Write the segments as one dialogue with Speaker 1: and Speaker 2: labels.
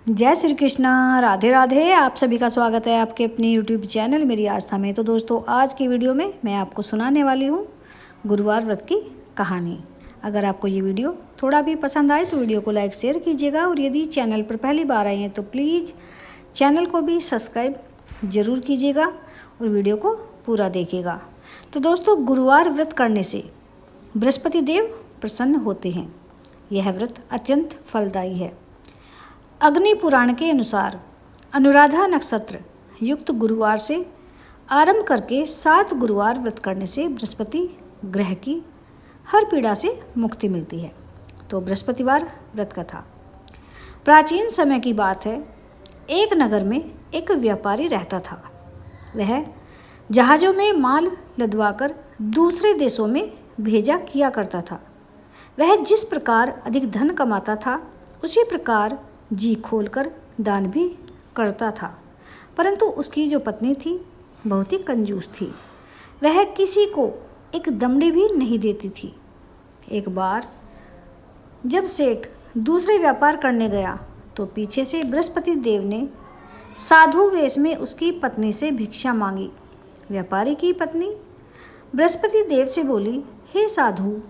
Speaker 1: जय श्री कृष्णा, राधे राधे। आप सभी का स्वागत है आपके अपने यूट्यूब चैनल मेरी आस्था में। तो दोस्तों, आज की वीडियो में मैं आपको सुनाने वाली हूँ गुरुवार व्रत की कहानी। अगर आपको ये वीडियो थोड़ा भी पसंद आए तो वीडियो को लाइक शेयर कीजिएगा, और यदि चैनल पर पहली बार आए हैं तो प्लीज़ चैनल को भी सब्सक्राइब ज़रूर कीजिएगा और वीडियो को पूरा देखिएगा। तो दोस्तों, गुरुवार व्रत करने से बृहस्पति देव प्रसन्न होते हैं। यह व्रत अत्यंत फलदायी है। अग्नि पुराण के अनुसार अनुराधा नक्षत्र युक्त गुरुवार से आरंभ करके 7 गुरुवार व्रत करने से बृहस्पति ग्रह की हर पीड़ा से मुक्ति मिलती है। तो बृहस्पतिवार व्रत कथा। प्राचीन समय की बात है। एक नगर में एक व्यापारी रहता था। वह जहाज़ों में माल लदवाकर दूसरे देशों में भेजा किया करता था। वह जिस प्रकार अधिक धन कमाता था, उसी प्रकार जी खोलकर दान भी करता था। परंतु उसकी जो पत्नी थी बहुत ही कंजूस थी। वह किसी को एक दमड़ी भी नहीं देती थी। एक बार जब सेठ दूसरे व्यापार करने गया तो पीछे से बृहस्पति देव ने साधु वेश में उसकी पत्नी से भिक्षा मांगी। व्यापारी की पत्नी बृहस्पति देव से बोली, हे साधु,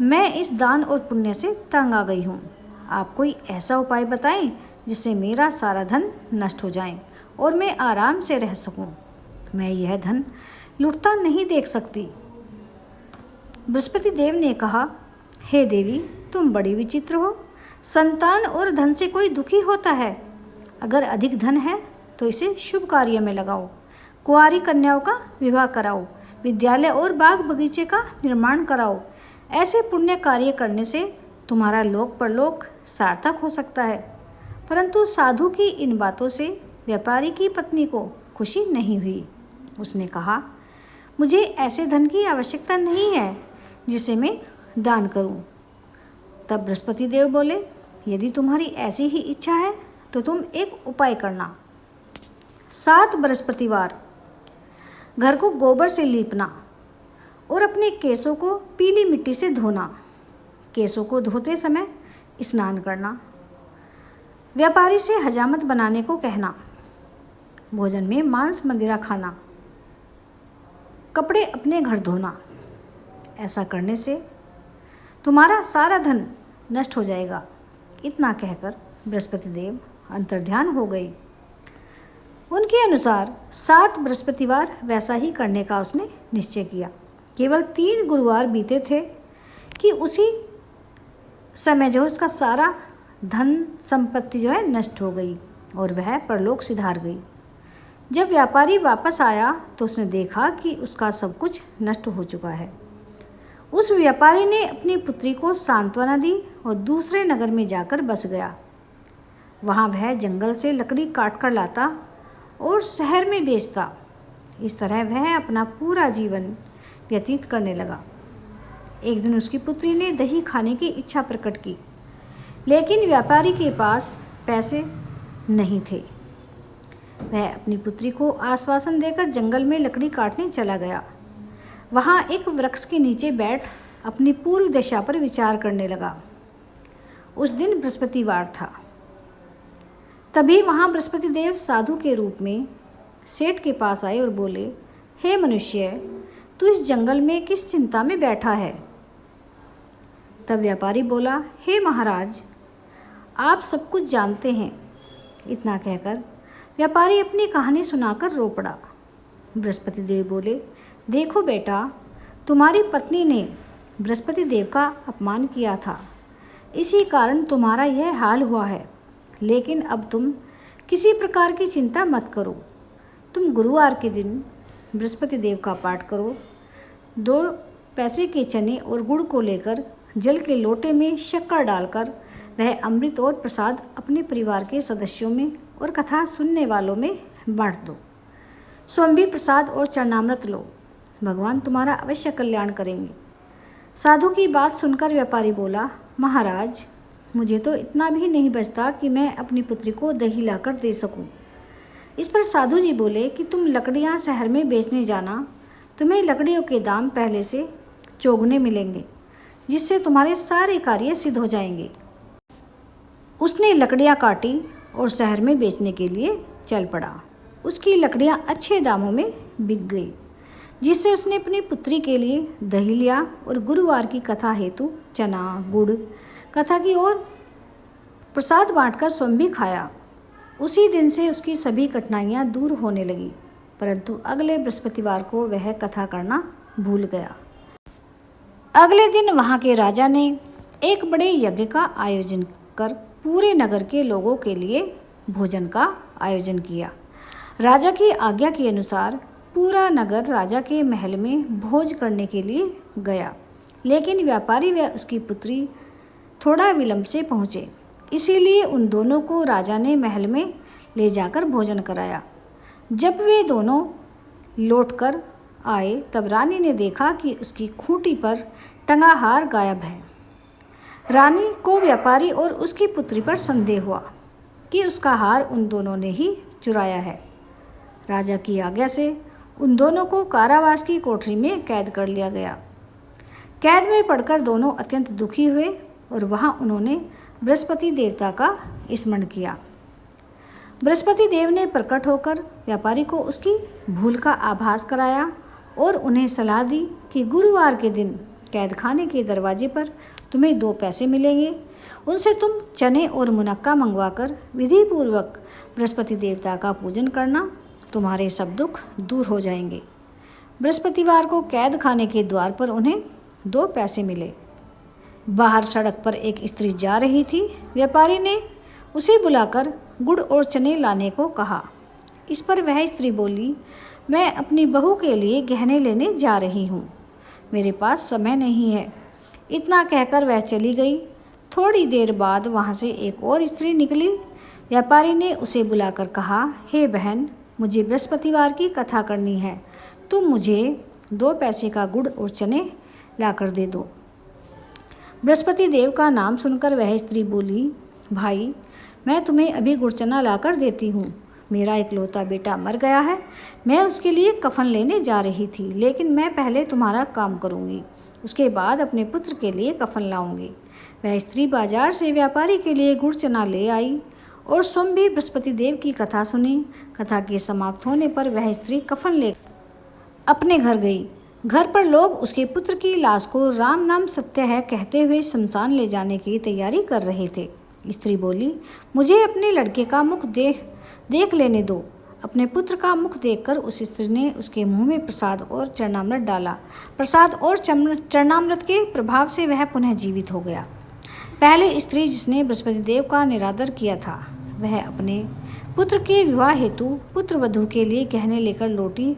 Speaker 1: मैं इस दान और पुण्य से तंग आ गई हूँ। आप कोई ऐसा उपाय बताएं जिससे मेरा सारा धन नष्ट हो जाए और मैं आराम से रह सकूं। मैं यह धन लुटता नहीं देख सकती। बृहस्पति देव ने कहा, हे देवी, तुम बड़ी विचित्र हो। संतान और धन से कोई दुखी होता है। अगर अधिक धन है तो इसे शुभ कार्य में लगाओ। कुंवारी कन्याओं का विवाह कराओ। विद्यालय और बाग बगीचे का निर्माण कराओ। ऐसे पुण्य कार्य करने से तुम्हारा लोक परलोक सार्थक हो सकता है। परंतु साधु की इन बातों से व्यापारी की पत्नी को खुशी नहीं हुई। उसने कहा, मुझे ऐसे धन की आवश्यकता नहीं है जिसे मैं दान करूं। तब बृहस्पति देव बोले, यदि तुम्हारी ऐसी ही इच्छा है तो तुम एक उपाय करना। 7 बृहस्पतिवार घर को गोबर से लीपना और अपने केसों को पीली मिट्टी से धोना। केसों को धोते समय स्नान करना। व्यापारी से हजामत बनाने को कहना। भोजन में मांस मदिरा खाना। कपड़े अपने घर धोना। ऐसा करने से तुम्हारा सारा धन नष्ट हो जाएगा। इतना कहकर बृहस्पति देव अंतर्ध्यान हो गए। उनके अनुसार 7 बृहस्पतिवार वैसा ही करने का उसने निश्चय किया। केवल 3 गुरुवार बीते थे कि उसी समय जो उसका सारा धन संपत्ति जो है नष्ट हो गई और वह परलोक सिधार गई। जब व्यापारी वापस आया तो उसने देखा कि उसका सब कुछ नष्ट हो चुका है। उस व्यापारी ने अपनी पुत्री को सांत्वना दी और दूसरे नगर में जाकर बस गया। वहाँ वह जंगल से लकड़ी काट कर लाता और शहर में बेचता। इस तरह वह अपना पूरा जीवन व्यतीत करने लगा। एक दिन उसकी पुत्री ने दही खाने की इच्छा प्रकट की, लेकिन व्यापारी के पास पैसे नहीं थे। वह अपनी पुत्री को आश्वासन देकर जंगल में लकड़ी काटने चला गया। वहाँ एक वृक्ष के नीचे बैठ अपनी पूर्व दिशा पर विचार करने लगा। उस दिन बृहस्पतिवार था। तभी वहाँ बृहस्पति देव साधु के रूप में सेठ के पास आए और बोले, हे मनुष्य, तू इस जंगल में किस चिंता में बैठा है? तब व्यापारी बोला, हे महाराज, आप सब कुछ जानते हैं। इतना कहकर व्यापारी अपनी कहानी सुनाकर रो पड़ा। बृहस्पति देव बोले, देखो बेटा, तुम्हारी पत्नी ने बृहस्पति देव का अपमान किया था, इसी कारण तुम्हारा यह हाल हुआ है। लेकिन अब तुम किसी प्रकार की चिंता मत करो। तुम गुरुवार के दिन बृहस्पति देव का पाठ करो। 2 पैसे के चने और गुड़ को लेकर जल के लोटे में शक्कर डालकर वह अमृत और प्रसाद अपने परिवार के सदस्यों में और कथा सुनने वालों में बांट दो। स्वयं भी प्रसाद और चरणामृत लो। भगवान तुम्हारा अवश्य कल्याण करेंगे। साधु की बात सुनकर व्यापारी बोला, महाराज, मुझे तो इतना भी नहीं बचता कि मैं अपनी पुत्री को दही लाकर दे सकूं। इस पर साधु जी बोले कि तुम लकड़ियां शहर में बेचने जाना। तुम्हें लकड़ियों के दाम पहले से चौगुने मिलेंगे, जिससे तुम्हारे सारे कार्य सिद्ध हो जाएंगे। उसने लकड़ियाँ काटी और शहर में बेचने के लिए चल पड़ा। उसकी लकड़ियाँ अच्छे दामों में बिक गई, जिससे उसने अपनी पुत्री के लिए दही लिया और गुरुवार की कथा हेतु चना गुड़ कथा की और प्रसाद बांटकर स्वयं भी खाया। उसी दिन से उसकी सभी कठिनाइयाँ दूर होने लगी, परंतु अगले बृहस्पतिवार को वह कथा करना भूल गया। अगले दिन वहाँ के राजा ने एक बड़े यज्ञ का आयोजन कर पूरे नगर के लोगों के लिए भोजन का आयोजन किया। राजा की आज्ञा के अनुसार पूरा नगर राजा के महल में भोज करने के लिए गया, लेकिन व्यापारी व उसकी पुत्री थोड़ा विलंब से पहुँचे। इसीलिए उन दोनों को राजा ने महल में ले जाकर भोजन कराया। जब वे दोनों लौटकर आए तब रानी ने देखा कि उसकी खूंटी पर टंगा हार गायब है। रानी को व्यापारी और उसकी पुत्री पर संदेह हुआ कि उसका हार उन दोनों ने ही चुराया है। राजा की आज्ञा से उन दोनों को कारावास की कोठरी में कैद कर लिया गया। कैद में पड़कर दोनों अत्यंत दुखी हुए और वहाँ उन्होंने बृहस्पति देवता का स्मरण किया। बृहस्पति देव ने प्रकट होकर व्यापारी को उसकी भूल का आभास कराया और उन्हें सलाह दी कि गुरुवार के दिन कैद खाने के दरवाजे पर तुम्हें 2 पैसे मिलेंगे। उनसे तुम चने और मुनक्का मंगवाकर विधिपूर्वक बृहस्पति देवता का पूजन करना, तुम्हारे सब दुख दूर हो जाएंगे। बृहस्पतिवार को कैद खाने के द्वार पर उन्हें 2 पैसे मिले। बाहर सड़क पर एक स्त्री जा रही थी। व्यापारी ने उसे बुलाकर गुड़ और चने लाने को कहा। इस पर वह स्त्री बोली, मैं अपनी बहू के लिए गहने लेने जा रही हूँ, मेरे पास समय नहीं है। इतना कहकर वह चली गई। थोड़ी देर बाद वहाँ से एक और स्त्री निकली। व्यापारी ने उसे बुलाकर कहा, हे बहन, मुझे बृहस्पतिवार की कथा करनी है, तुम मुझे 2 पैसे का गुड़ और चने लाकर दे दो। बृहस्पति देव का नाम सुनकर वह स्त्री बोली, भाई, मैं तुम्हें अभी गुड़ चना लाकर देती हूँ। मेरा इकलौता बेटा मर गया है, मैं उसके लिए कफन लेने जा रही थी, लेकिन मैं पहले तुम्हारा काम करूँगी, उसके बाद अपने पुत्र के लिए कफन लाऊंगी। वह स्त्री बाजार से व्यापारी के लिए गुड़ चना ले आई और स्वयं भी बृहस्पति देव की कथा सुनी। कथा के समाप्त होने पर वह स्त्री कफन ले अपने घर गई। घर पर लोग उसके पुत्र की लाश को राम नाम सत्य है कहते हुए शमशान ले जाने की तैयारी कर रहे थे। स्त्री बोली, मुझे अपने लड़के का मुख देख लेने दो। अपने पुत्र का मुख देखकर उस स्त्री ने उसके मुंह में प्रसाद और चरणामृत डाला। प्रसाद और चरणामृत के प्रभाव से वह पुनः जीवित हो गया। पहले स्त्री जिसने बृहस्पति देव का निरादर किया था, वह अपने पुत्र के विवाह हेतु पुत्र वधू के लिए गहने लेकर लौटी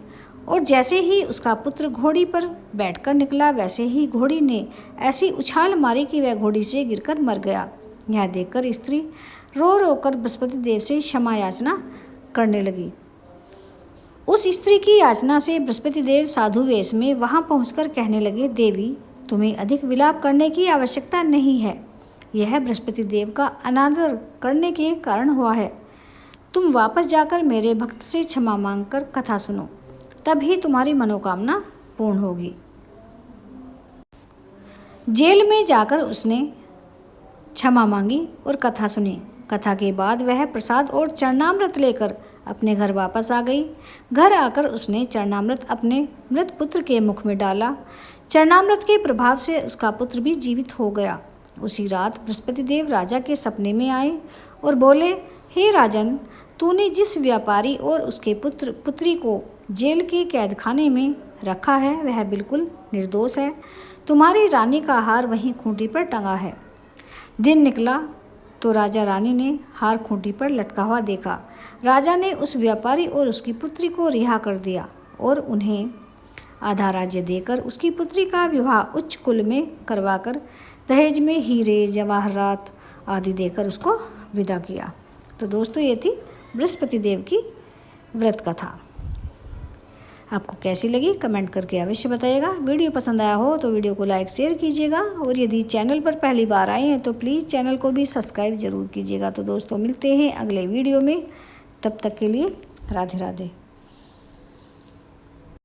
Speaker 1: और जैसे ही उसका पुत्र घोड़ी पर बैठकर निकला, वैसे ही घोड़ी ने ऐसी उछाल मारी कि वह घोड़ी से गिरकर मर गया। यह देखकर स्त्री रो रो कर बृहस्पति देव से क्षमा याचना करने लगी। उस स्त्री की याचना से बृहस्पति देव साधु वेश में वहां पहुंचकर कहने लगे, देवी, तुम्हें अधिक विलाप करने की आवश्यकता नहीं है। यह बृहस्पति देव का अनादर करने के कारण हुआ है। तुम वापस जाकर मेरे भक्त से क्षमा मांगकर कथा सुनो, तभी तुम्हारी मनोकामना पूर्ण होगी। जेल में जाकर उसने क्षमा मांगी और कथा सुनी। कथा के बाद वह प्रसाद और चरणामृत लेकर अपने घर वापस आ गई। घर आकर उसने चरणामृत अपने मृत पुत्र के मुख में डाला। चरणामृत के प्रभाव से उसका पुत्र भी जीवित हो गया। उसी रात बृहस्पति देव राजा के सपने में आए और बोले, हे राजन, तूने जिस व्यापारी और उसके पुत्री को जेल के कैदखाने में रखा है वह बिल्कुल निर्दोष है। तुम्हारी रानी का हार वहीं खूंटी पर टंगा है। दिन निकला तो राजा रानी ने हार खूंटी पर लटका हुआ देखा। राजा ने उस व्यापारी और उसकी पुत्री को रिहा कर दिया और उन्हें आधा राज्य देकर उसकी पुत्री का विवाह उच्च कुल में करवाकर दहेज में हीरे जवाहरात आदि देकर उसको विदा किया। तो दोस्तों, ये थी बृहस्पति देव की व्रत कथा। आपको कैसी लगी कमेंट करके अवश्य बताइएगा। वीडियो पसंद आया हो तो वीडियो को लाइक शेयर कीजिएगा और यदि चैनल पर पहली बार आए हैं तो प्लीज़ चैनल को भी सब्सक्राइब ज़रूर कीजिएगा। तो दोस्तों, मिलते हैं अगले वीडियो में, तब तक के लिए राधे राधे।